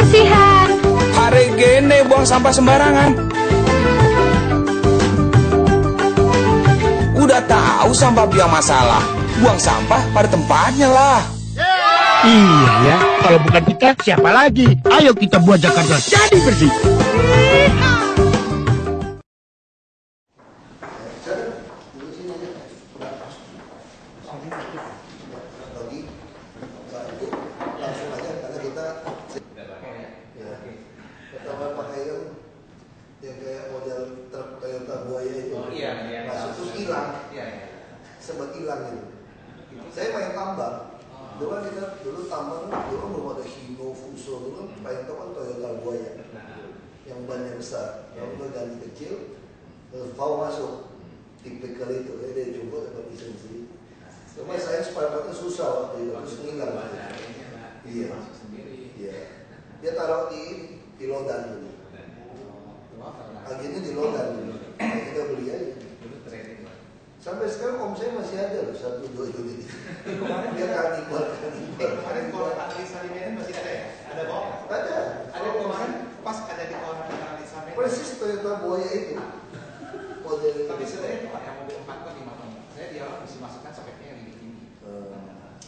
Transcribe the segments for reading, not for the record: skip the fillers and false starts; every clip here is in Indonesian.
kebersihan. Hari gini buang sampah sembarangan. Udah tahu sampah biang masalah, buang sampah pada tempatnya lah. Iya ya, kalau bukan kita siapa lagi? Ayo kita buat Jakarta jadi bersih. Yang kayak model truk Toyota Buaya itu, terus hilang, sempat hilang gitu. Saya main tambang, dulu tambang dulu belum ada Hino, Fuso, dulu paling tahu kan Toyota Buaya, yang bannya besar, lalu ganti kecil, terus mau masuk, tipikal itu, dia coba dapat bisa sendiri. Cuma saya sepatutnya susah waktu itu, terus hilang. Iya, dia taruh di lodan dulu. Akhirnya di lodan dulu, kita beli aja. Sampai sekarang om saya masih ada loh, 1-2 unit. Dia kanibal. Kemarin kalau analisa di Medan masih ada ya? Ada kok? Ada. Ada kemarin pas ada di kolam analisa Medan. Persis Toyota Buaya itu. Model. Tapi sebenarnya itu pakai mobil 4 ton 5 ton. Saya di awal mesti masukkan speknya yang lebih tinggi.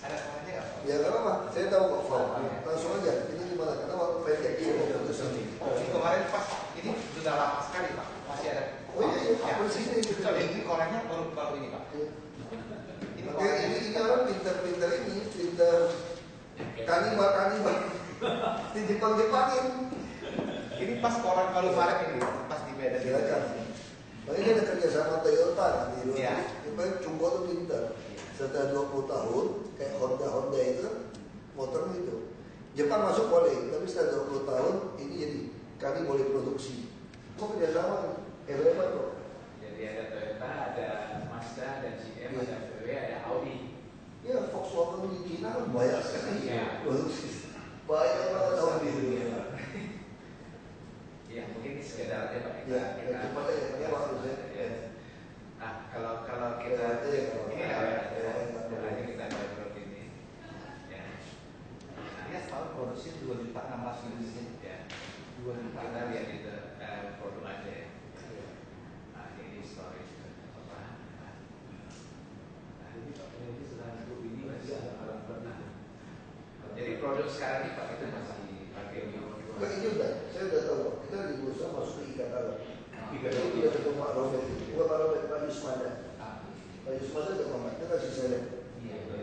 Ada salahnya nggak? Ya nggak apa-apa. Saya tahu kok. Langsung aja. Ini gimana? Karena waktu pendek dia mau putus ini. Kemarin pas ini sudah lama sekali Pak. Masih ada. Oh iya. Persis ini. Ini kolamnya baru ini Pak. Ini orang pintar-pintar ini, pintar kanibal. Di Jepang-Jepangin. Ini pas kolam kalau Maret ini, pas di Medan. Silakan. Makanya ada kerja sama Toyota nanti. Iya. Supaya Cungko tuh pintar. Setelah 20 tahun, kayak Honda itu kan motor itu. Jepang masuk boleh, tapi setelah 20 tahun ini jadi kami boleh produksi. Kok kerja sama? Hebat kok. Jadi ada Toyota, ada Mazda, ada GM, ada VW, ada Audi. Ya Volkswagen di Cina kan banyak sekali. Iya. Produksi. Banyak banget tahun di dunia. Ya mungkin ini sekedar aja Pak. Ya, cepat aja. Ya waktu saya. Nah kalau kita ini hanya kita ngobrol ini. Ya. Dia setahun produksi 2.600.000 Ya. 2 juta. Kita lihat itu produk aja ya. Nah ini story apa? Jadi produk sekarang ini Pak itu masih pakai Enggak ini udah, saya udah tahu. Kita di bursa masuk ke IKTAL. IKTAL itu udah ketemu Pak Robert. Bukan Pak Robert, Pak Yusmada. Pak Yusmada udah ngomong, kita kasih saya.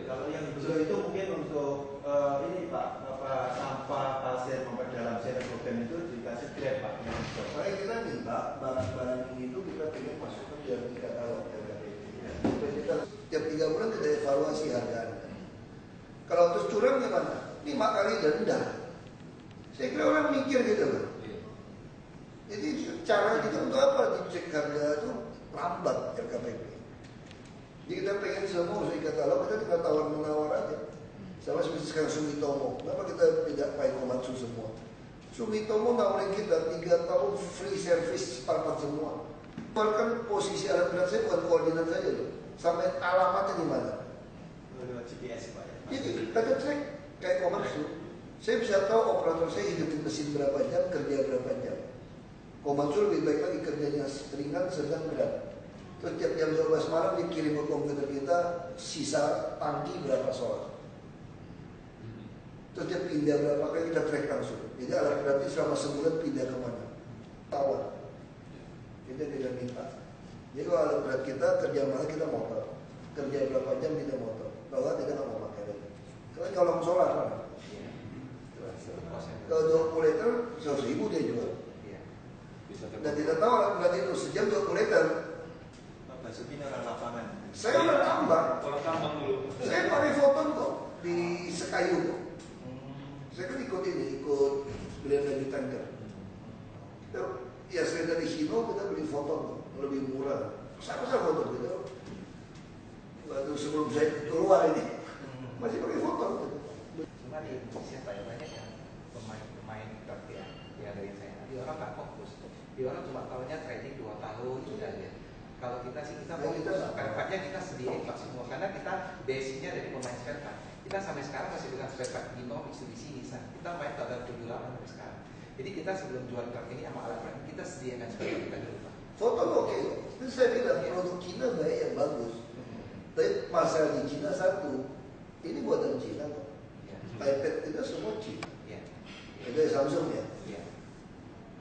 Kalau yang beliau itu mungkin untuk ini Pak, sampah pasir memperdalam sel program itu dikasih grade Pak. Makanya kita minta barang-barang ini itu kita pengen masukkan di IKTAL. Supaya kita tiap 3 bulan kita evaluasi harganya. Kalau terus curang gimana? 5 kali denda. Saya kira orang mikir gitu loh. Jadi cara kita untuk apa? Dicek harga itu lambat LKPP. Jadi kita pengen semua usai katalog, kita tinggal tawar-menawar aja. Sama seperti sekarang Sumitomo. Kenapa kita tidak pakai Komatsu semua? Sumitomo nawarin kita 3 tahun free service part semua. Bahkan posisi alat berat saya bukan koordinat saja loh. Sampai alamatnya di mana? GPS Pak ya. Jadi kita cek kayak Komatsu. Saya bisa tahu operator saya hidupin mesin berapa jam, kerja berapa jam. Komatsu lebih baik lagi kerjanya ringan, sedang, berat. Terus tiap jam 12 malam dia kirim ke komputer kita sisa tangki berapa solar. Terus dia pindah berapa kali, kita track langsung. Jadi alat beratnya selama sebulan pindah kemana. Tawar. Kita tidak minta. Jadi kalau alat berat kita kerja malam kita motor. Kerja berapa jam kita motor. Kalau kita nggak mau pakai lagi. Karena nyolong solar kan. Kalau 20 liter 100.000 dia jual. Dan tidak tahu alat berat itu sejam 20 liter. Pak Basuki orang lapangan. Saya udah tambang. Kalau tambang dulu. Saya pakai foton kok di Sekayu kok. Saya kan ikut beli lagi tanker. Ya saya dari Hino kita beli foton lebih murah. Saya foton gitu. Waktu sebelum saya keluar ini masih pakai foton. Cuma di Indonesia banyak yang pemain klub ya dari saya. Di orang nggak fokus. Di orang cuma tahunya trading 2 tahun sudah ya. Kalau kita sih kita mau spare partnya kita sediain Pak semua karena kita basicnya dari pemain spare part. Kita sampai sekarang masih dengan spare part Hino, Mitsubishi, Nissan. Kita main pada 78 sampai sekarang. Jadi kita sebelum jual truk ini sama alat ini kita sediakan spare part kita dulu Pak. Foto oke. Itu saya bilang produk Cina baik yang bagus. Tapi masalah di Cina satu, ini buatan Cina kok. iPad kita semua Cina. Itu Samsung ya.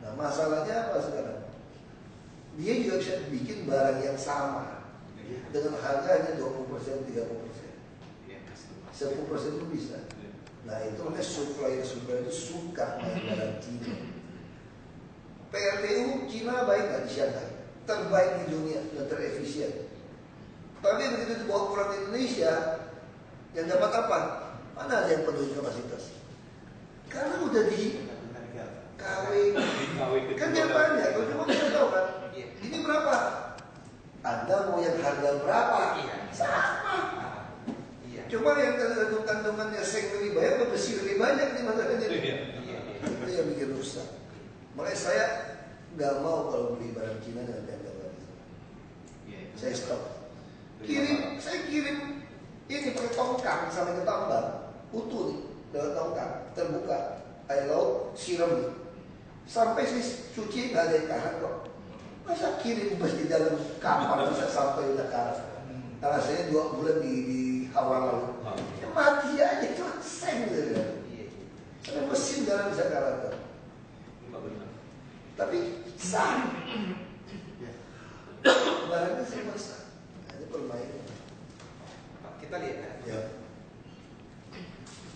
Nah masalahnya apa sekarang? Dia juga bisa bikin barang yang sama dengan harga hanya 20%, 30%. 10% itu bisa. Nah itu namanya supplier itu suka main barang Cina. PLTU Cina baik nggak di Shanghai? Terbaik di dunia dan terefisien. Tapi begitu dibawa pulang ke Indonesia, yang dapat apa? Mana ada yang penuhi kapasitas? Karena udah di KW, kan dia banyak. Kalau cuma kita tahu kan, ini berapa? Anda mau yang harga berapa? Sama. Cuma yang kandungannya seng lebih banyak, atau besi lebih banyak di masalahnya. Itu yang bikin rusak. Makanya saya nggak mau kalau beli barang Cina dengan harga lagi. Saya stop. Saya kirim ini pakai tongkang sampai ke tambang, utuh nih, dengan tongkang terbuka, air laut siram nih. Sampai sih cuci nggak ada yang tahan kok. Masa kirim bus di dalam kapal bisa sampai udah karas? Karena saya 2 bulan di hawa laut. Ya mati aja itu seng gitu. Ada mesin dalam bisa karat. Tapi sah. Barangnya semua sah. Ini permainan. Kita lihat kan. Ya.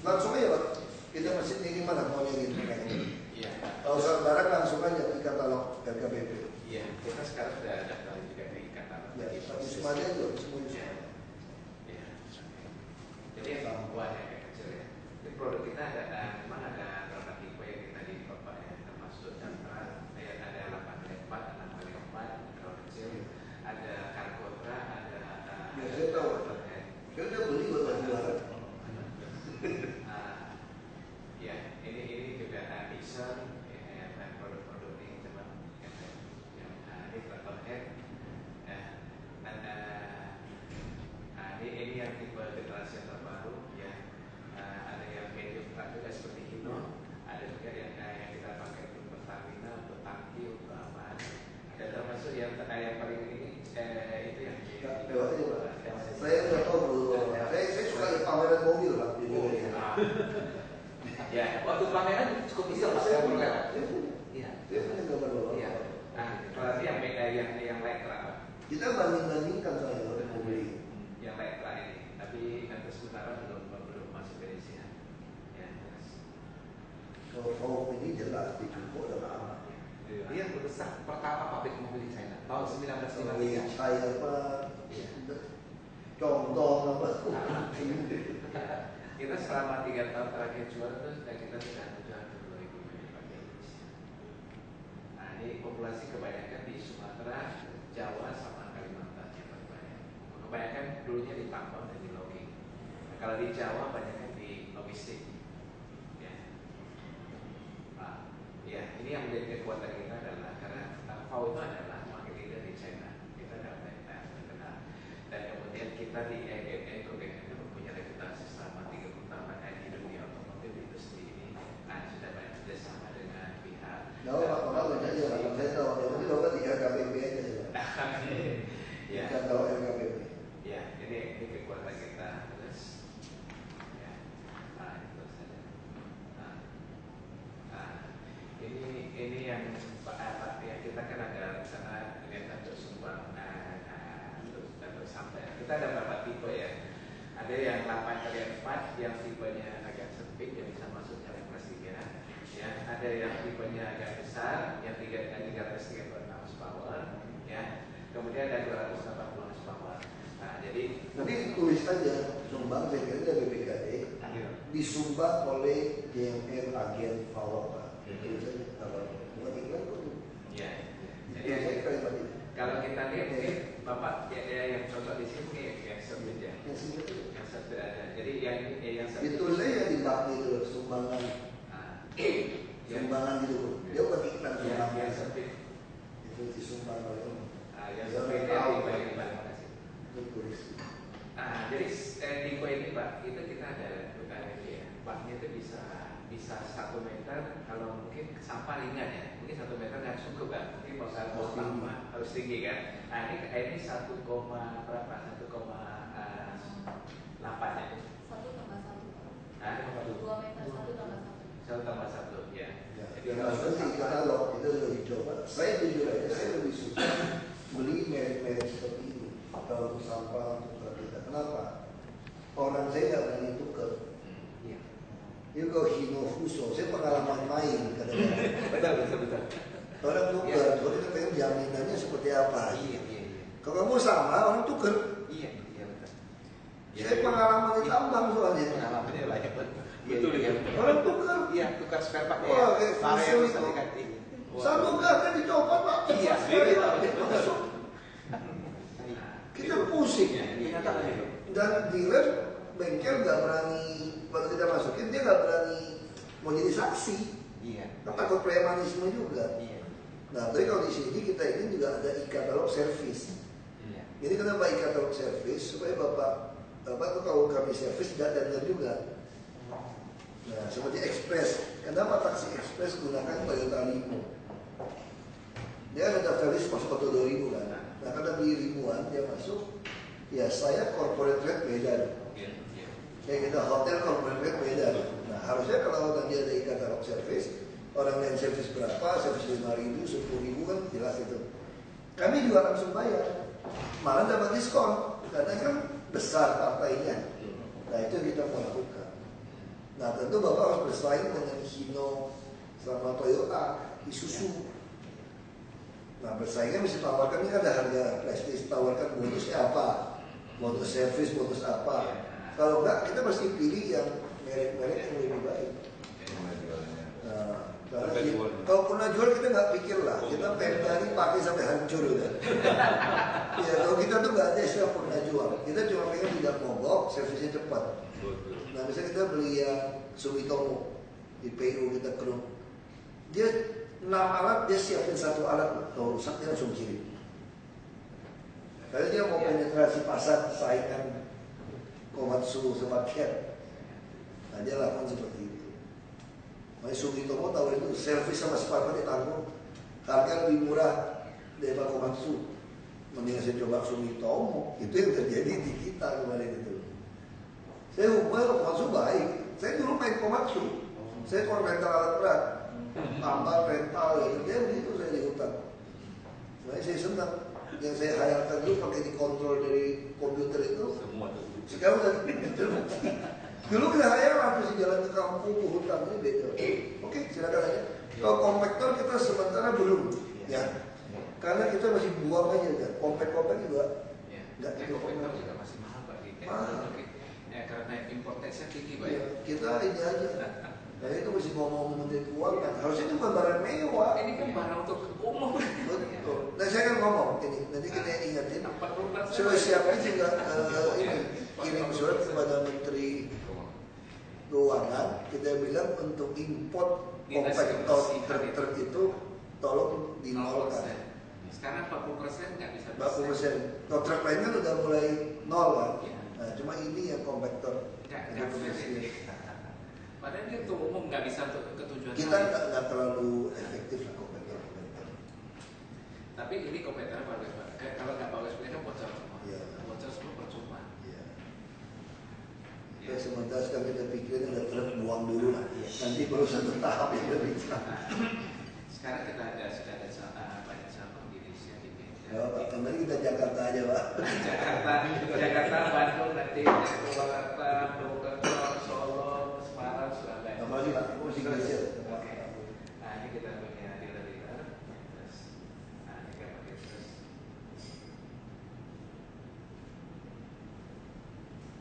Langsung aja Pak. Kita mesin ini mana maunya gitu. Iya. Kalau soal barang langsung aja di katalog RKBP. Iya, kita sekarang sudah daftar juga di katalog. Ya, semuanya itu semuanya. Iya. Jadi yang perempuan yang kecil ya. Ini produk kita ada memang ada beberapa tipe yang kita di Bapak ya, termasuk Chandra, ada 8x4, 6x4, kalau kecil, ada Cargotra, ada Ya saya tahu. Saya udah beli buat jualan. Ya, ini juga Nixon, produk-produk ini teman yang ini Travelhead, dan ini yang tipe generasi yang terbaru ya, ada yang medium truck juga seperti Hino, ada juga yang kita pakai untuk Pertamina, untuk tangki, untuk apa, ada termasuk yang paling ini itu yang Saya udah tahu dulu. Saya suka pameran mobil Pak. Ya, waktu pameran cukup bisa Pak. Saya pernah lewat. Iya. Dia punya gambar bapak. Iya. Nah, kalau yang Lektra, Kita banding-bandingkan soalnya kalau mau beli. yang Lektra ini, tapi untuk sementara belum masuk dari sini. Ya, terus. Kalau ini jelas di Jumbo udah lama. dia berbesar pertama pabrik mobil di China tahun 1953. Saya apa? Contoh apa? Kita selama 3 tahun terakhir jual itu kita sudah menjual 2.000 unit pakai Indonesia. Nah ini populasi kebanyakan di Sumatera, Jawa sama Kalimantan yang banyak. Kebanyakan dulunya di tambang dan di logging. Nah, kalau di Jawa banyaknya di logistik. Ya. Nah, ya ini yang menjadi kekuatan kita adalah karena VAW itu adalah market leader di China. Kita dapat terkenal. Dan kemudian kita di EGN punya reputasi selama 30 tahun di dunia otomotif itu sendiri. Nah sudah banyak kerjasama dengan pihak. Tahu Pak, Bapak aja lah. Saya tahu. Yang penting Bapak di RKBP aja ya. Ya. Kita tahu RKBP. Ya, ini kekuatan kita terus. Ya, itu saja. Ini yang ya kita kan ada rencana dengan untuk sumbang untuk sampai. Kita ada beberapa tipe ya. Ada yang 8x4 yang tipenya agak sempit yang bisa masuk jalan kelas 3. Ya, ada yang tipenya agak besar yang 336 horsepower. Ya, kemudian ada 280 horsepower. Nah, jadi Nanti tulis saja sumbang saya kira dari BPKD disumbang oleh GMR agen Power Pak. Tulis saja kalau bukan iklan kok. ya. Jadi Jadi saya kira tadi. kalau kita lihat mungkin Bapak ya yang contoh di sini mungkin yang sebut ya. Yang sini itu. Yang sebut ada. Jadi yang sebut Ditulis aja di bak itu sumbangan. Sumbangan gitu. Dia bukan iklan yang sumbangan. sebut Itu disumbang oleh yang sebut Jadi di kue ini Pak, itu kita ada UKWP ya. Baknya itu bisa 1 meter, kalau mungkin sampah ringan ya. Mungkin 1 meter nggak cukup kan? Mungkin kalau sampah harus tinggi kan? Nah ini 1, berapa? 1,8 ya. 1,1. Nah, 2 meter 1 tambah 1 tambah 1 ya. Jadi Maksudnya di katalog itu lebih coba. Saya jujur aja, saya lebih suka beli merek-merek seperti ini. Kalau untuk sampah, untuk kita. Kenapa? Orang saya nggak berani tukar. Iya. Itu kalau Hino Fuso, saya pengalaman main kadang-kadang. Betul. Orang tukar, kalau kita pengen jaminannya seperti apa. Iya. Kalau kamu sama, orang tukar. Iya betul. Saya pengalaman di tambang soalnya. Pengalamannya banyak banget. Betul ya. Orang tukar. Iya, tukar spare part ya. Wah, kayak Barang Fuso yang itu. bisa diganti. Satu kan dicopot Pak. Iya, sekali iya. Pak. Masuk. Kita pusing. Kenyataan itu. Dan dealer bengkel nggak berani, waktu kita masukin dia nggak berani mau jadi saksi. Iya. Kan takut premanisme juga. Iya. Nah, tapi kalau di sini kita ini juga ada e-katalog service. Iya. Jadi kenapa e-katalog service? Supaya Bapak tuh kalau kami service datang juga. Nah, seperti Express. Kenapa taksi Express gunakan Toyota Limo? Dia ada daftar list masuk ke 2.000 kan. Nah, karena beli ribuan dia masuk. Ya saya corporate rate beda. Iya. Kayak kita hotel corporate rate beda. Nah, harusnya kalau nanti ada e-katalog service, orang yang service berapa, service 5.000, 10.000 kan jelas itu. Kami juga langsung bayar. Malah dapat diskon. Karena kan besar partainya. Nah, itu yang kita mau lakukan. Nah, tentu Bapak harus bersaing dengan Hino sama Toyota, Isuzu. Nah, bersaingnya mesti tawarkan, ini kan ada harga prestis, tawarkan bonusnya apa, bonus servis, bonus apa. Kalau enggak, kita mesti pilih yang merek-merek yang lebih baik. Nah, kalau pernah jual kita nggak pikir lah, kita pengen kali pakai sampai hancur kan. Ya, kalau kita tuh nggak ada istilah pernah jual, kita cuma pengen tidak mogok, servisnya cepat. Nah, misalnya kita beli yang Sumitomo di PU kita kerung, dia 6 alat dia siapin 1 alat, kalau rusak dia langsung kirim. Karena dia mau penetrasi pasar saingan Komatsu sama Cat. Nah, dia lakukan seperti itu. Makanya Sumitomo tahu itu servis sama spare ditanggung, harga lebih murah daripada Komatsu. Mendingan saya coba Sumitomo. Itu yang terjadi di kita kemarin itu. Saya hubungan Komatsu baik. Saya dulu main Komatsu. Saya kalau rental alat berat, tambah rental ya. Dia begitu saya di hutan. Makanya saya senang. Yang saya hayalkan dulu pakai dikontrol dari komputer itu. Semua tuh. Sekarang udah terbukti. Dulu kita hayalan terus jalan ke kampung, ke hutan ini beda. Oke, silakan aja. Kalau kompaktor kita sementara belum, ya. Karena kita masih buang aja kan. Kompak juga nggak itu. Kompaktor juga masih mahal Pak. Ya, karena importnya tinggi Pak. Ya, kita ini aja. Nah itu mesti ngomong Menteri Keuangan. Harusnya itu bukan barang mewah. Ini kan barang untuk umum. Betul. Nah saya kan ngomong ini. Nanti kita ingatin. 40%. Sudah siapkan juga ini kirim surat kepada Menteri Keuangan. Kita bilang untuk import kompaktor truk itu tolong dinolkan. Sekarang 40% nggak bisa. 40%. Kalau truk lain kan udah mulai nol kan. Nah cuma ini yang kompaktor. Nggak bisa. Padahal dia untuk umum nggak bisa untuk ketujuan. Kita nggak terlalu efektif lah kompaktor. Tapi ini kompaktornya bagus Pak. Kalau nggak bagus mereka bocor semua. Iya. Bocor semua percuma. Iya. Ya. Sementara sekarang kita pikirin ada truk buang dulu lah. Nanti baru satu tahap yang lebih Sekarang kita sudah ada banyak cabang di Indonesia di Medan. Ya Pak, kemarin kita Jakarta aja Pak. Jakarta, Bandung, nanti Purwakarta, Bogor, Solo, Semarang, Surabaya. Apa lagi Pak? Musik Indonesia. Oke. Nah ini kita punya dealer-dealer. Terus, nah ini kita pakai terus.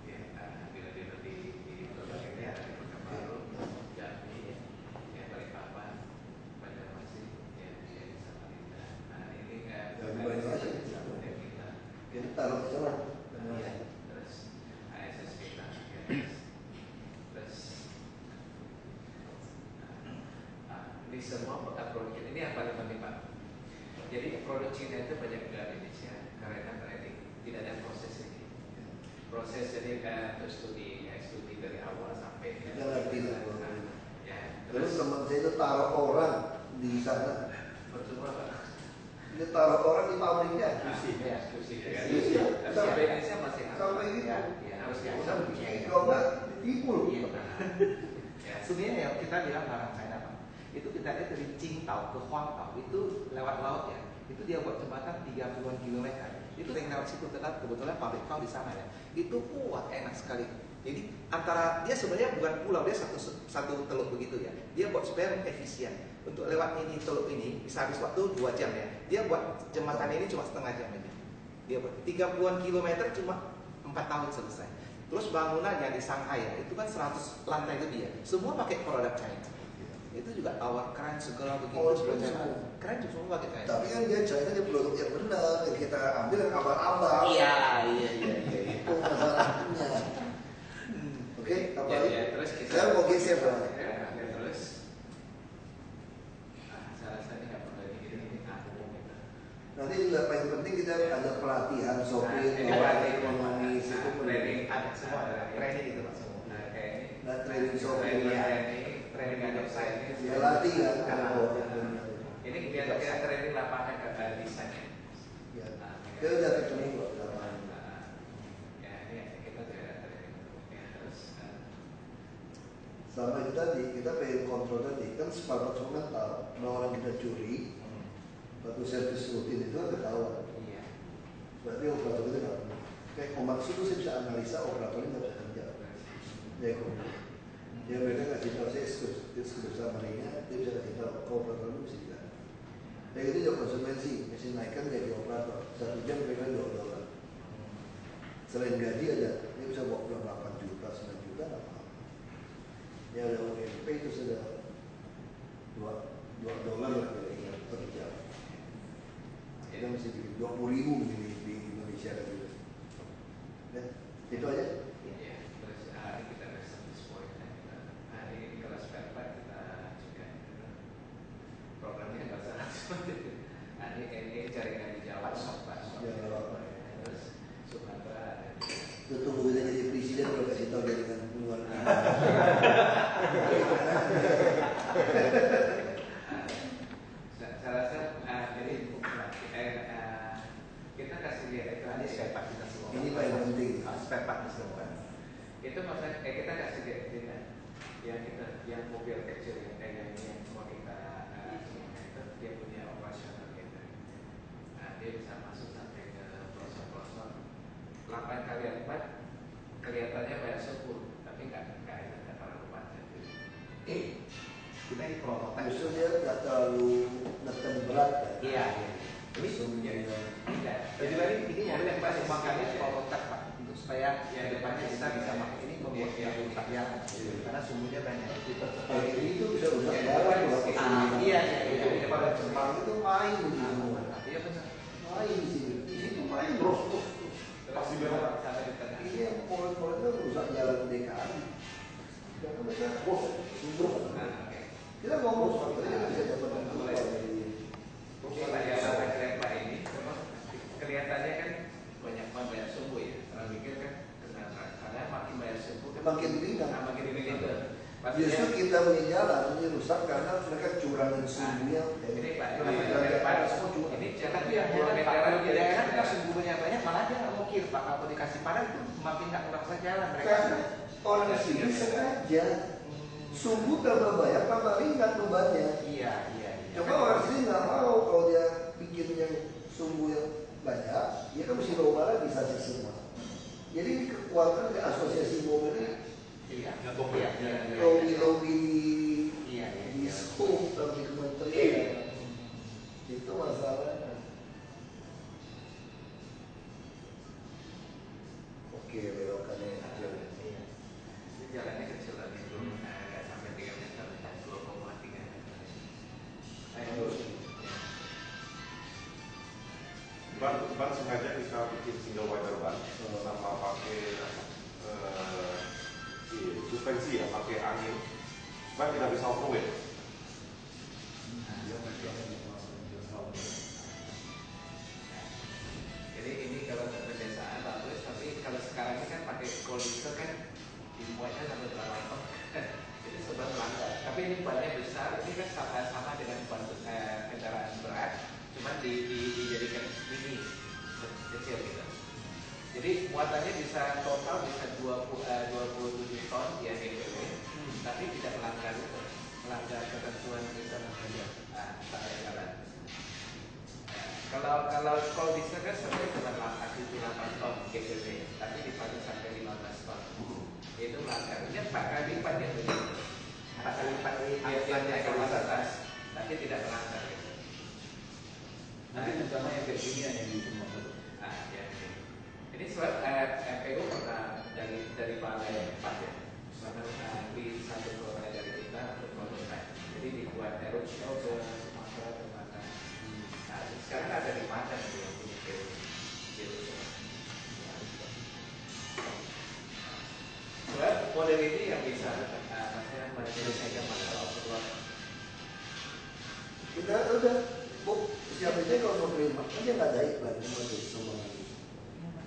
Ya, dealer-dealer di berbagai daerah di Pekanbaru, Jambi, ya Balikpapan, Banjarmasin, ya di Samarinda. Nah ini Kita taruh ke sana. terus ASS kita, terus ini semua produk Cina. Ini yang paling penting Pak. Jadi produk Cina itu banyak di Indonesia karena trading, tidak ada proses ini. proses jadi untuk studi dari awal sampai Kita ngerti lah. ya Terus teman saya itu taruh orang di sana. percuma Pak. Dia taruh orang di pabriknya. Eksklusi ya. Iya. Tapi sampai Indonesia masih Sampai gitu. ya harus diatur. Kalau nggak ditipu. Ya, sebenarnya ya kita bilang barang China Pak. Itu kita lihat dari Qingdao ke Huangdao itu lewat laut ya. Itu dia buat jembatan 30-an kilometer. Itu yang lewat situ tetap kebetulan pabrik kau di sana ya. Itu kuat enak sekali. Jadi antara dia sebenarnya bukan pulau, dia satu teluk begitu ya. Dia buat supaya efisien. Untuk lewat ini teluk ini bisa habis waktu 2 jam ya. Dia buat jembatan ini cuma setengah jam aja. Dia buat 30-an kilometer cuma 4 tahun selesai. Terus bangunannya di Shanghai ya, itu kan 100 lantai lebih ya. Semua pakai produk China. Itu juga tower keren segala begitu. Keren juga semua pakai China. Tapi kan dia China dia produk yang benar. Yang kita ambil yang abal-abal. Iya. Itu masalahnya. Oke, apa lagi? Ya, terus kita Saya mau geser Pak. terus saya rasa ini nggak perlu ini umum gitu. Nanti juga paling penting kita ada pelatihan sopir, ekonomi, itu training ada semua ada Training itu Pak semua. Nah, kayak ini Nah, training sopir, training ada saya ya latihan. ini kita training lapangan ke desainnya. Ya, kita udah ketemu kok di lapangan. Ya ini kita juga training ya terus Sama itu tadi, kita pengen kontrol tadi, kan smart mental, kalau orang kita curi, waktu servis rutin itu kan ketahuan. iya Berarti operator itu nggak perlu. Kayak Komatsu itu saya bisa analisa operatornya nggak bisa kerja. Ya kok. Ya mereka ngasih tahu saya eksklusif samarinya, dia bisa kasih tahu operator itu bisa jalan. Ya itu juga konsekuensi, mesin naikkan jadi operator. 1 jam mereka $2. Selain gaji ada, dia bisa bawa pulang 8 juta, 9 juta nggak apa-apa. Ya ada UMP itu sudah $2 lah kira-kira per jam. Kita mesti bikin 20.000 di Indonesia kan gitu. Ya, itu aja. iya terus hari kita ada service point hari ini kelas spare part kita juga programnya nggak salah ini jaringan di Jawa Ya, terus Sumatera itu tunggu kita jadi presiden kalau kasih tahu jaringan luar. saya rasa jadi kita kasih lihat itu Ini spare part kita semua. Ini paling penting. Spare part kita semua. itu maksudnya kita kasih lihat yang mobil kecil yang semua kita itu dia punya operasional gitu. Nah dia bisa masuk sampai ke pelosok-pelosok 8 kali 4 kelihatannya banyak syukur tapi nggak terlalu panjang. Kita ini prototipe. Justru dia nggak terlalu neken berat kan. Iya. Ini Sumbernya. tidak. Jadi ini mobil yang kita kembangkan ini prototipe Pak, untuk supaya ya depannya kita bisa pakai ini membuat yang rusak ya. Karena sumbunya banyak. Ini itu bisa rusak barang loh. Iya. Pada Jepang itu main di semua. Iya benar. Main di sini. Di sini main terus. Pasti benar sampai di tengah. Ini yang poin-poin itu rusak jalan DKI. Karena mereka bos, sumber. Nah, oke. Kita ngomong soal tadi kan bisa dapat Mulai. Kalau yang sampai kereta ini memang kelihatannya kan banyak sumbu ya. Orang pikir kan karena makin banyak sumbu kan Makin ringan. makin ringan. Justru kita punya jalan ini rusak karena mereka curangin sumbunya. Ini Pak, Ini ini jangan Tapi yang kalau di daerah kan sumbunya banyak malah dia nggak mau kir Pak. Kalau dikasih padan itu makin nggak merasa jalan mereka. karena orang sini sengaja sumbu tambah banyak tambah ringan bebannya. Iya. Coba orang sini nggak mau kalau dia bikin yang sumbu yang banyak, dia kan mesti lomba lagi saja semua. Jadi ini kekuatan ke asosiasi mobil ini Iya. lobby Iya. di scope tapi kementerian itu masalahnya. Oke, belokannya kecil. Ini jalannya kecil lagi belum nggak sampai 3 meter, 2,3 meter. Ban sengaja kita bikin single wider ban sama pakai suspensi ya, pakai angin supaya tidak bisa overweight. Jadi ini kalau untuk pedesaan bagus, tapi kalau sekarang ini kan polyester kan dimuatnya sampai berapa ton, jadi serba melanggar. Tapi ini bannya besar, ini kan sama dengan kendaraan berat, cuman dijadikan mini kecil gitu. Jadi muatannya bisa total bisa 27 ton ya GPW, tapi tidak melanggar ketentuan misalnya saja. Kalau bisa kan sampai cuma 8 ton GPW, tapi dipakai sampai 15 ton. Itu melanggar. Ini 4 kali lipat ya begitu. 4 kali lipat dia kapasitas, tapi tidak melanggar. Nanti rencana yang kayak gini yang di semua itu. Ya. Ini surat MPU pernah dari balai 4 ya. Bahkan di satu balai dari kita untuk prototipe. Jadi dibuat roadshow ke Sumatera ke mana. Nah, sekarang ada di Padang yang punya PU. Surat model ini yang bisa maksudnya menyelesaikan masalah keluar. Kita udah siapa aja kalau mau terima, kan dia nggak ada iklan semua.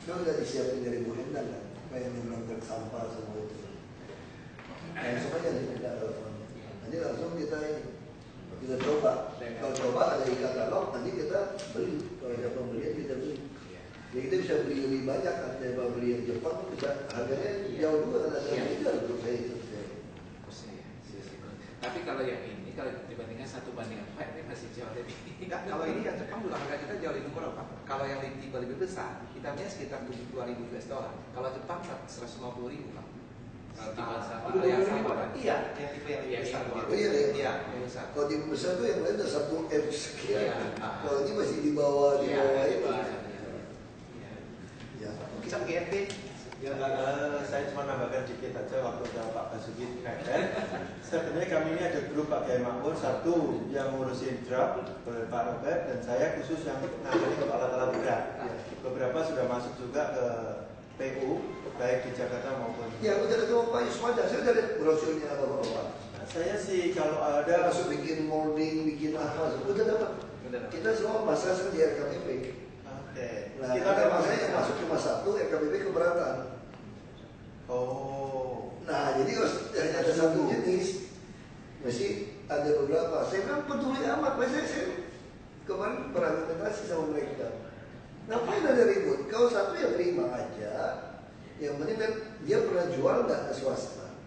Kan udah disiapin dari Bu Endang kan, kayak memang sampah semua itu. Yang semuanya tidak telepon. Nanti langsung kita coba. Kalau coba ada di katalog, nanti kita beli. Kalau ada pembelian kita beli. Jadi kita bisa beli lebih banyak kan daripada beli yang Jepang, bisa harganya jauh juga kan ada beda untuk saya itu. Tapi kalau yang ini kalau dibandingkan 1:4 ini masih jauh lebih. Enggak, kalau ini yang Jepang juga harga kita jauh lebih murah Pak. Kalau yang tipe lebih besar, hitamnya sekitar $2.000. Kalau Jepang 150.000 Pak. Kalau yang sama Pak? Iya, yang tipe yang lebih besar. Oh iya, iya, yang besar. Kalau tipe besar tuh yang lain udah 1M sekian. Kalau ini masih di bawah itu. Ya, kita GNT. Ya, saya cuma nambahkan dikit aja waktu ada Pak Basuki KKN. Sebenarnya kami ini ada grup Pak Kiai Makmur, satu yang ngurusin draft oleh Pak Robert, dan saya khusus yang nangani ke alat-alat berat. Beberapa sudah masuk juga ke PU, baik di Jakarta maupun. Ya, udah ketemu Pak Yusmada, saya udah lihat brosurnya apa-apa. Saya sih kalau ada masuk bikin molding, bikin apa, udah dapat. Kita semua masalah di RKPP. Nah, kita masanya yang masuk cuma satu, RKPP keberatan. Oh. Nah, jadi hanya ada satu jenis, mesti ada beberapa. Saya kan peduli amat, saya kemarin berargumentasi sama mereka. Ngapain ada ribut? Kalau satu yang terima aja, yang penting kan dia pernah jual nggak ke swasta.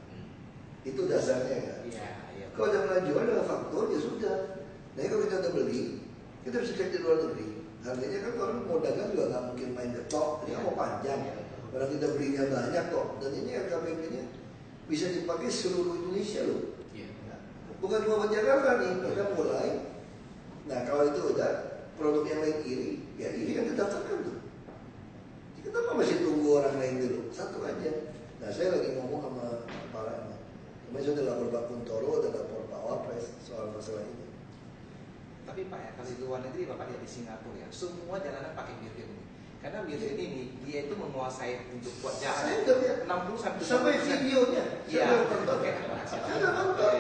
Itu dasarnya kan. Iya. Kalau dia pernah jual dengan faktur, ya sudah. Nah, kalau kita udah beli, kita bisa cek di luar negeri. Harganya kan orang mau dagang juga nggak mungkin main ketok, dia mau panjang. Karena kita belinya banyak kok, dan ini RKPP-nya bisa dipakai seluruh Indonesia loh. Bukan cuma buat Jakarta nih, kita mulai. Nah kalau itu udah produk yang lain iri, ya iri yang didaftarkan tuh. Kenapa masih tunggu orang lain dulu? Satu aja. Nah saya lagi ngomong sama para ini. Kemarin saya udah lapor Pak Kuntoro, udah lapor Pak Wapres soal masalah ini. Tapi Pak ya, kalau di luar negeri Bapak lihat di Singapura ya, semua jalanan pakai mirror ini. Karena mirror ini dia itu menguasai untuk buat jalan 60 sampai videonya. Iya. Saya udah nonton.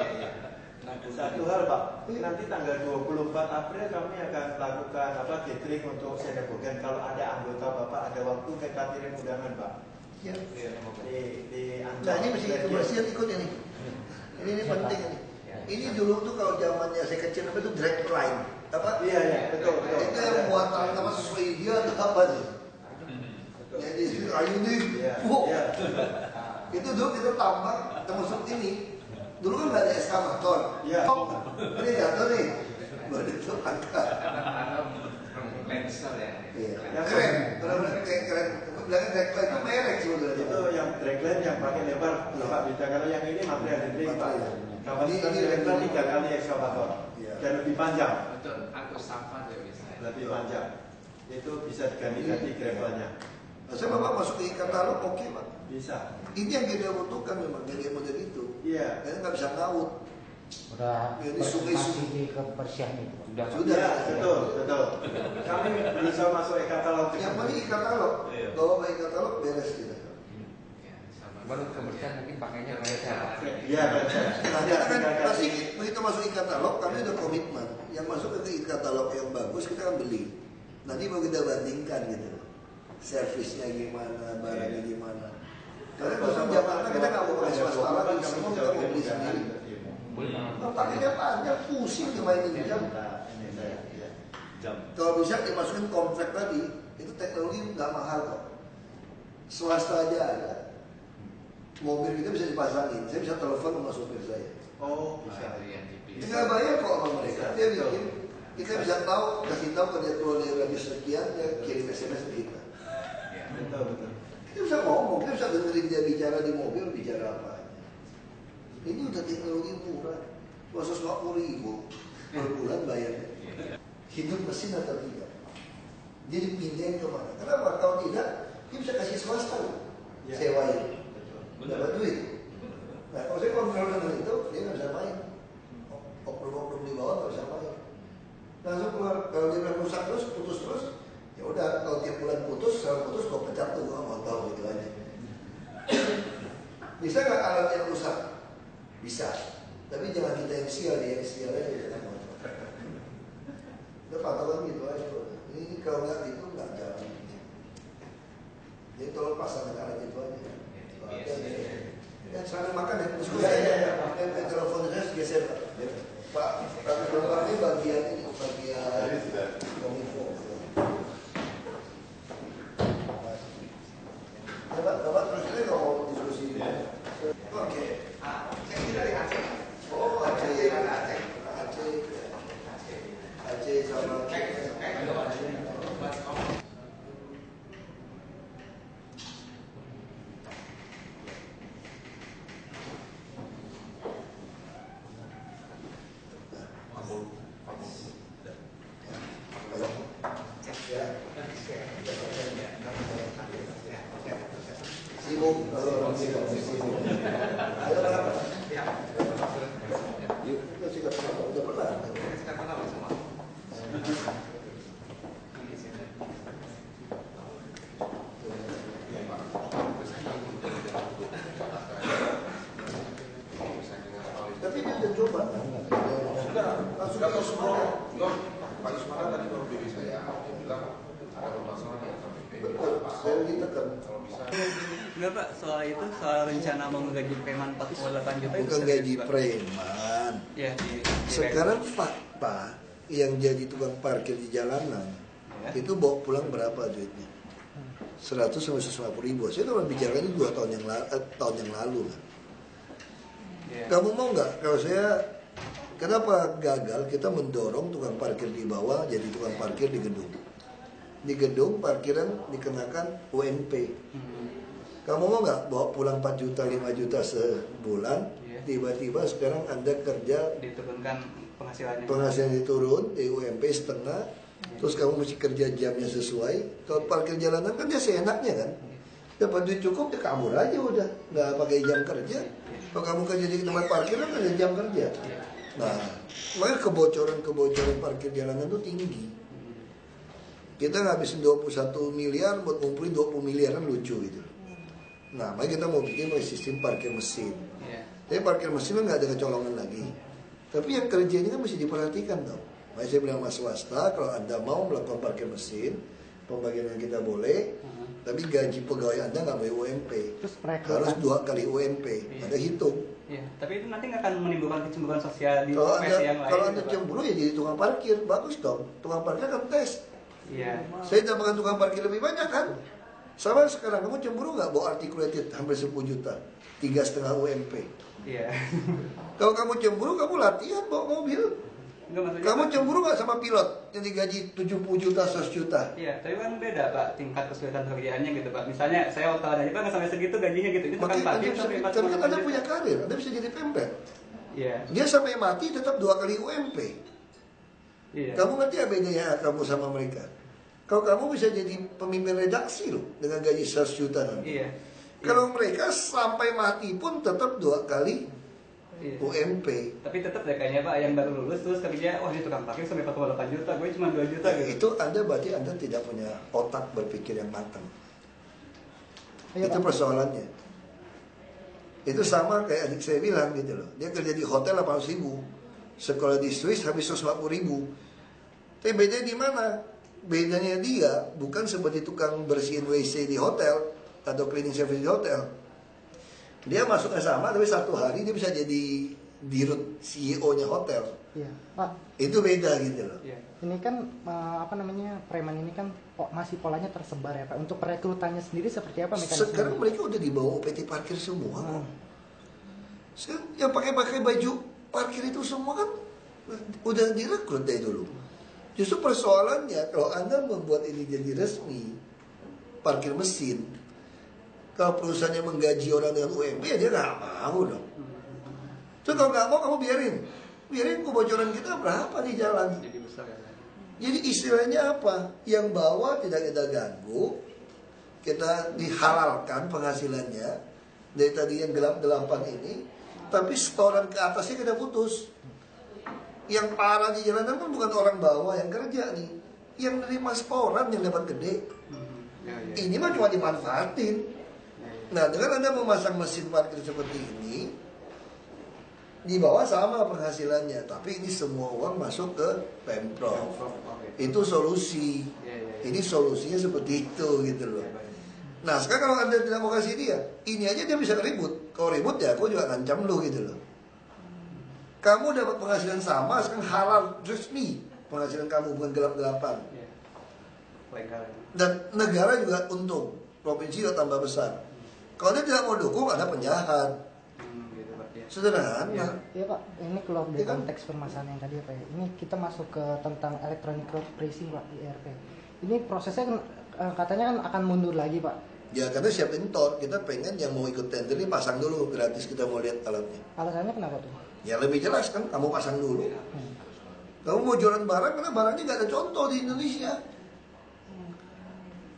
Satu hal Pak, nanti tanggal 24 April kami akan lakukan gathering untuk Senebogen. Kalau ada anggota Bapak ada waktu kita kirim undangan Pak. Ya. Di Nah ini mesti kebersihan ikut ini. Ini penting ini. Ini dulu tuh kalau zamannya saya kecil apa itu drag line. Apa? Iya, betul. Itu yang muatan apa sesuai dia atau apa sih? Jadi ayu nih. Itu dulu kita tambah termasuk ini. Dulu kan nggak ada eskavator. Iya. Ini jatuh nih. Baru itu angkat. Lancer ya. Keren. Benar-benar keren. Bilangnya drag line itu merek sebetulnya. Itu yang dragline yang pakai lebar Bapak bisa. Kalau yang ini material handling Pak. Kapasitasnya lebar 3 kali eskavator dan lebih panjang. Betul, angkut sampah juga bisa. Lebih panjang. Itu bisa diganti gravelnya. Saya Bapak masuk ke katalog oke Pak. Bisa. Ini yang kita butuhkan memang dari model itu. Iya. Karena nggak bisa ngaut. Udah di sungai-sungai di kebersihan itu. Sudah. Ya, betul. Kami berusaha masuk e-katalog. Yang penting e-katalog. Bawa ke e-katalog beres kita. Baru kebersihan mungkin pakainya kayak Iya, betul. Nah, kita kan pasti begitu masuk e-katalog kami ada komitmen. Yang masuk ke e-katalog yang bagus kita akan beli. Nanti mau kita bandingkan gitu. Servisnya gimana, barangnya gimana. Karena kalau Jakarta kita nggak mau pakai swasta lagi, semua kita mau beli sendiri. Pakainya panjang, pusing dimainin jam. Kalau bisa dimasukin komplek tadi, itu teknologi nggak mahal kok. Swasta aja ada. Mobil kita bisa dipasangin, saya bisa telepon sama supir saya. Oh, bisa. Tinggal bayar kok sama mereka. Dia bikin, kita bisa tahu, kasih tahu kalau dia keluar dari radius sekian, dia kirim SMS ke kita. Betul. Kita bisa ngomong, kita bisa dengerin dia bicara di mobil, bicara apa aja. Ini udah teknologi murah, 250.000 per bulan bayarnya. Hidup mesin atau tidak? Dia dipindahin kemana? Kenapa? Kalau tidak, dia bisa kasih swasta loh, sewain, dapat duit. Nah, kalau saya kontrol dengan itu, dia nggak bisa main. Oknum-oknum di bawah nggak bisa main. Langsung keluar. Kalau dia udah rusak terus, putus terus, ya udah. Kalau tiap bulan putus, kalau putus kok pecat tuh, gua mau tahu gitu aja. Bisa nggak alat yang rusak? Bisa. Tapi jangan kita yang sial, dia yang sial aja kita mau. Udah patokan gitu aja. Ini kalau nggak gitu nggak jalan. Jadi tolong pasang alat itu aja. Ya, sambil makan ya, terus telepon saya geser Pak. Pak ini bagian kominfo. Bapak terus ini nggak mau diskusi. Oke. Saya kira dari Aceh. Oh Aceh sama sibuk. Ayo berapa? Yuk, kita sikat sama. Udah pernah. Tapi dia udah coba. Langsung ke semangat. Pak Yusmara tadi baru diri saya bilang ada permasalahan yang Betul, saya kita kan. Enggak Pak, soal itu, soal rencana mau menggaji preman 48 juta. Bukan gaji preman. Ya, sekarang fakta yang jadi tukang parkir di jalanan itu bawa pulang berapa duitnya? 100 sampai 150.000. Saya cuma bicara ini 2 tahun yang lalu kan. Kamu mau nggak kalau saya kenapa gagal kita mendorong tukang parkir di bawah jadi tukang parkir di gedung? Di gedung parkiran dikenakan UMP. Kamu mau nggak bawa pulang 4 juta, 5 juta sebulan? Tiba-tiba sekarang Anda kerja diturunkan penghasilannya. Penghasilan diturun di UMP setengah. Terus kamu mesti kerja jamnya sesuai. Kalau parkir jalanan kan dia seenaknya kan. Dapat duit cukup dia kabur aja udah, nggak pakai jam kerja. Kalau kamu kerja di tempat parkir kan ada jam kerja. Nah, makanya kebocoran parkir jalanan itu tinggi. Kita ngabisin 21 miliar buat ngumpulin 20 miliar kan lucu gitu. Nah, makanya kita mau bikin sistem parkir mesin. Tapi parkir mesin kan nggak ada kecolongan lagi. Tapi yang kerja ini kan mesti diperhatikan dong. Makanya saya bilang mas swasta, kalau Anda mau melakukan parkir mesin, pembagian kita boleh, tapi gaji pegawai Anda nggak boleh UMP. Harus 2 kali UMP. Ada hitung. Iya, tapi itu nanti nggak akan menimbulkan kecemburuan sosial di Kalau profesi yang lain. Kalau Anda cemburu ya jadi tukang parkir, bagus dong. Tukang parkir kan tes. Iya. Saya dapatkan tukang parkir lebih banyak kan. Sama sekarang kamu cemburu nggak bawa articulated hampir 10 juta, 3,5 UMP. Iya. Kalau kamu cemburu, kamu latihan bawa mobil. Kamu cemburu nggak sama pilot yang digaji 70 juta, 100 juta? Iya, tapi kan beda Pak, tingkat kesulitan pekerjaannya gitu Pak. Misalnya saya waktu aja Pak nggak sampai segitu gajinya gitu. Ini tukang parkir sampai 40 tapi juta. Anda punya karir, Anda bisa jadi pempek. Iya. Dia sampai mati tetap 2 kali UMP. Iya. Kamu ngerti apa bedanya kamu sama mereka? Kalau kamu bisa jadi pemimpin redaksi loh dengan gaji 100 juta nanti. Iya. Kalau mereka sampai mati pun tetap 2 kali UMP. Tapi tetap deh kayaknya Pak yang baru lulus terus kerja, wah ini tukang parkir sampai 48 juta, gue cuma 2 juta gitu. Itu Anda berarti Anda tidak punya otak berpikir yang matang. Itu persoalannya. Itu sama kayak adik saya bilang gitu loh. Dia kerja di hotel 800.000, sekolah di Swiss habis 150.000. Tapi bedanya di mana? Bedanya dia bukan seperti tukang bersihin WC di hotel atau cleaning service di hotel. Dia masuknya sama, tapi satu hari dia bisa jadi dirut CEO-nya hotel. Iya, Pak. Itu beda gitu loh. Ini kan preman ini kan masih polanya tersebar ya Pak. Untuk perekrutannya sendiri seperti apa mekanisme? Sekarang mereka udah dibawa OPT parkir semua kok. Yang pakai baju parkir itu semua kan udah direkrut dari dulu. Justru persoalannya kalau Anda membuat ini jadi resmi parkir mesin, kalau perusahaannya menggaji orang dengan UMP ya dia nggak mau dong. So kalau nggak mau kamu biarin kebocoran kita berapa di jalan. Jadi besar ya. Jadi istilahnya apa? Yang bawah tidak kita ganggu, kita dihalalkan penghasilannya dari tadi yang gelap-gelapan ini, tapi setoran ke atasnya kita putus. Yang parah di jalanan pun bukan orang bawah yang kerja nih, yang nerima setoran yang dapat gede. Ini mah cuma dimanfaatin. Nah, dengan Anda memasang mesin parkir seperti ini, di bawah sama penghasilannya, tapi ini semua uang masuk ke Pemprov. Itu solusi. Ini solusinya seperti itu gitu loh. Nah, sekarang kalau Anda tidak mau kasih dia, ini aja dia bisa ribut. Kalau ribut ya aku juga ngancam lu gitu loh. Kamu dapat penghasilan sama, sekarang halal resmi penghasilan kamu, bukan gelap-gelapan. Dan negara juga untung, provinsi juga tambah besar. Kalau dia tidak mau dukung, ada penjahat. Sederhana. Iya Pak, ini keluar dari konteks permasalahan yang tadi ya Pak. Ini kita masuk ke tentang electronic road pricing Pak, IRP. Ini prosesnya katanya kan akan mundur lagi Pak. Ya karena siapin tor, kita pengen yang mau ikut tender ini pasang dulu gratis, kita mau lihat alatnya. Alasannya kenapa tuh? Ya lebih jelas kan, kamu pasang dulu. Kamu mau jualan barang karena barangnya nggak ada contoh di Indonesia.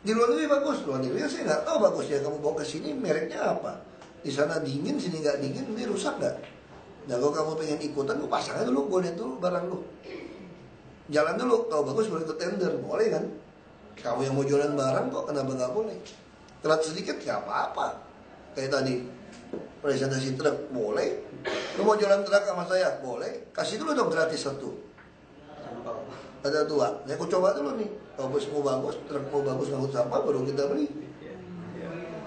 Di luar negeri bagus, luar negeri saya nggak tahu bagusnya. Kamu bawa ke sini mereknya apa? Di sana dingin, sini nggak dingin, ini rusak nggak? Nah kalau kamu pengen ikutan, lu pasang aja dulu, gue lihat dulu barang lu. Jalan dulu, kalau bagus boleh ikut tender, boleh kan? Kamu yang mau jualan barang kok, kenapa nggak boleh? Telat sedikit nggak apa-apa. Kayak tadi presentasi truk, boleh. Lu mau jualan truk sama saya, boleh. Kasih dulu dong gratis satu. Ada dua, ya aku coba dulu nih. Kalau bus mau bagus, truk mau bagus ngangkut sampah, baru kita beli.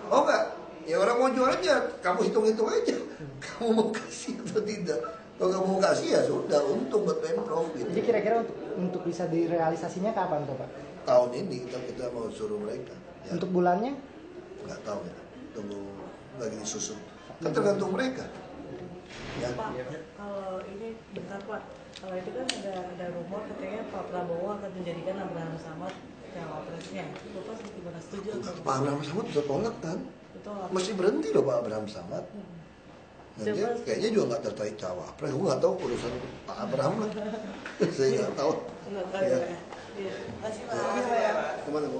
Oh enggak? Ya orang mau jualan ya, kamu hitung-hitung aja. Kamu mau kasih atau tidak? Kalau kamu mau kasih ya sudah, untung buat Pemprov gitu. Jadi kira-kira untuk bisa direalisasinya kapan tuh Pak? Tahun ini kita mau suruh mereka. Ya. Untuk bulannya? Nggak tahu ya, tunggu lagi disusun. Kan tergantung mereka. Ya. Pak, kalau ini bentar Pak, kalau itu kan ada rumor katanya Pak Prabowo akan menjadikan Abraham Samad cawapresnya. Bapak gimana, setuju atau? Pak Abraham Samad udah tolak kan? Mesti berhenti loh Pak Abraham Samad. Nah, dia kayaknya juga nggak tertarik cawapres. Aku nggak tahu urusan Pak Abraham lah. Saya nggak tahu. Nggak tahu ya. Terima kasih Pak. Kemana Bu?